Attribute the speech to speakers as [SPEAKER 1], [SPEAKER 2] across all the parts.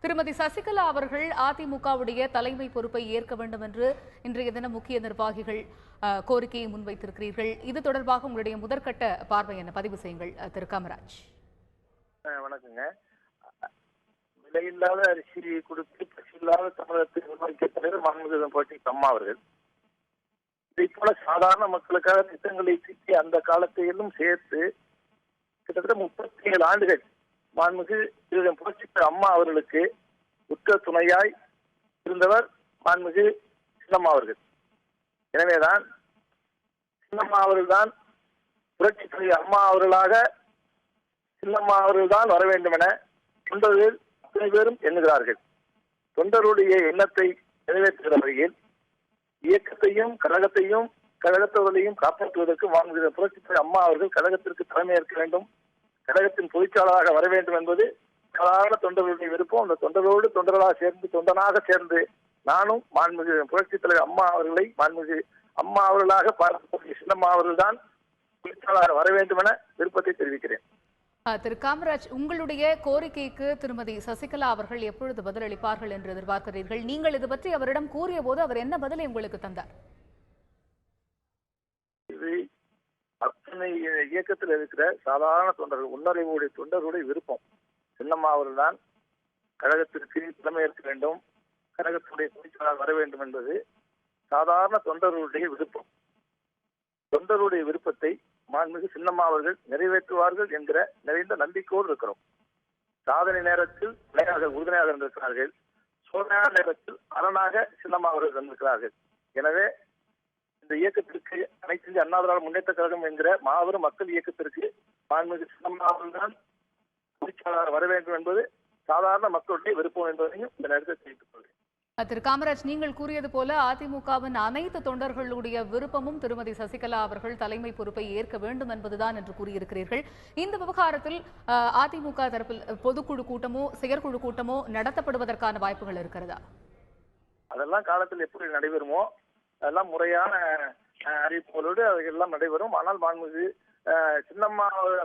[SPEAKER 1] திருமதி சசிகலா அவர்கள் அதிமுகவுடைய தலைமை பொறுப்பை ஏற்க வேண்டும் என்று இன்றைய தினம் முக்கிய நிர்வாகிகள் கோரிக்கையை முன்வைத்திருக்கிறீர்கள். இது தொடர்பாக உங்களுடைய முதற்கட்ட பார்வை என்ன? பதிவு செய்யுங்கள் திரு காமராஜ்.
[SPEAKER 2] வணக்கங்க. விலையில்லாத அரிசி கொடுத்து பசியில்லாத தமிழகத்தை நிர்வகிக்க தலைவர் மாண்புமிகு போட்டி அம்மா அவர்கள் இதை போல சாதாரண மக்களுக்காக திட்டங்களை தீட்டி அந்த காலத்தையும் சேர்த்து கிட்டத்தட்ட 37 ஆண்டுகள் மாண்புமிகு புரட்சித் அம்மா அவர்களுக்கு உற்ற துணையாய் இருந்தவர் மாண்புமிகு சின்னம்மா அவர்கள். எனவேதான் சின்னம்மா அவர்கள்தான் புரட்சி தலைவர் அம்மா அவர்களாக சின்னம்மா அவர்கள்தான் வர வேண்டும் என தொண்டர்கள் அத்தனை பேரும் எண்ணுகிறார்கள். தொண்டருடைய எண்ணத்தை நிறைவேற்றுகிற வகையில் இயக்கத்தையும் கழகத்தவர்களையும் காப்பாற்றுவதற்கு மாண்புமிகு புரட்சி தலைவர் அம்மா அவர்கள் கழகத்திற்கு தலைமையேற்க வேண்டும், கழகத்தின் பொதுச்சாளராக வர வேண்டும் என்பது சாதாரண தொண்டர்களுடைய விருப்பம். அந்த தொண்டரோடு தொண்டனாக சேர்ந்து நானும் மாண்புமிகு புரட்சி தலைவர் அம்மா அவர்களை மாண்புமிகு அம்மா அவர்களாக பார்க்கக்கூடிய சின்னம்மா அவர்கள் தான் பொதுச்சாளராக வர வேண்டும் என விருப்பத்தை தெரிவிக்கிறேன்.
[SPEAKER 1] திரு காமராஜ், உங்களுடைய கோரிக்கைக்கு திருமதி சசிகலா அவர்கள் எப்பொழுது பதிலளிப்பார்கள் என்று எதிர்பார்க்கிறீர்கள்? நீங்கள் இது பற்றி அவரிடம் கூறிய போது அவர் என்ன பதிலை உங்களுக்கு தந்தார்?
[SPEAKER 2] இது அத்தனை இயக்கத்தில் இருக்கிற சாதாரண தொண்டர்கள் உன்னறிவுடைய தொண்டர்களுடைய விருப்பம். சின்னம்மா அவர்கள் தான் கழகத்திற்கு தலைமையேற்க வேண்டும், கழகத்துடைய பொதுச்செயலாளர் வர வேண்டும் என்பது சாதாரண தொண்டர்களுடைய விருப்பம். தொண்டருடைய விருப்பத்தை மாண்புமிகு சின்னம்மா அவர்கள் நிறைவேற்றுவார்கள் என்கிற நிறைந்த நம்பிக்கையோடு இருக்கிறோம். சாதனை நேரத்தில் உறுதுணையாக இருந்திருக்கிறார்கள், சோதனையான நேரத்தில் அரணாக சின்னம்மா அவர்கள் இருந்திருக்கிறார்கள். எனவே இந்த இயக்கத்திற்கு அனைத்து இந்திய அண்ணா திராவிட முன்னேற்ற கழகம் என்கிற மாபெரும் மக்கள் இயக்கத்திற்கு மாண்புமிகு சின்னம்மா அவர்கள் தான் பொதுச்செயலாளர் வர வேண்டும் என்பது சாதாரண மக்களுடைய விருப்பம் என்பதையும் இந்த நேரத்தில் தெரிவித்துக் கொள்கிறேன்.
[SPEAKER 1] திரு காமராஜ், நீங்கள் கூறியது போல அதிமுகவின் அனைத்து தொண்டர்களுடைய விருப்பமும் திருமதி சசிகலா அவர்கள் தலைமை பொறுப்பை ஏற்க வேண்டும் என்பதுதான் என்று கூறியிருக்கிறீர்கள். இந்த விவகாரத்தில் அதிமுக தரப்பில் பொதுக்குழு கூட்டமோ செயற்குழு கூட்டமோ நடத்தப்படுவதற்கான வாய்ப்புகள் இருக்கிறதா?
[SPEAKER 2] அதெல்லாம் காலத்தில் எப்படி நடைபெறுமோ அதெல்லாம் முறையான அறிவிப்புகளோடு அவையெல்லாம் நடைபெறும். ஆனால் மாண்புமிகு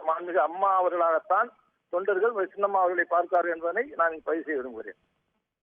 [SPEAKER 2] மாண்புமிகு அம்மா அவர்களாகத்தான் தொண்டர்கள் சின்னம்மா அவர்களை பார்க்கிறார்கள் என்பதனை நான் பதிவு செய்ய விரும்புகிறேன்.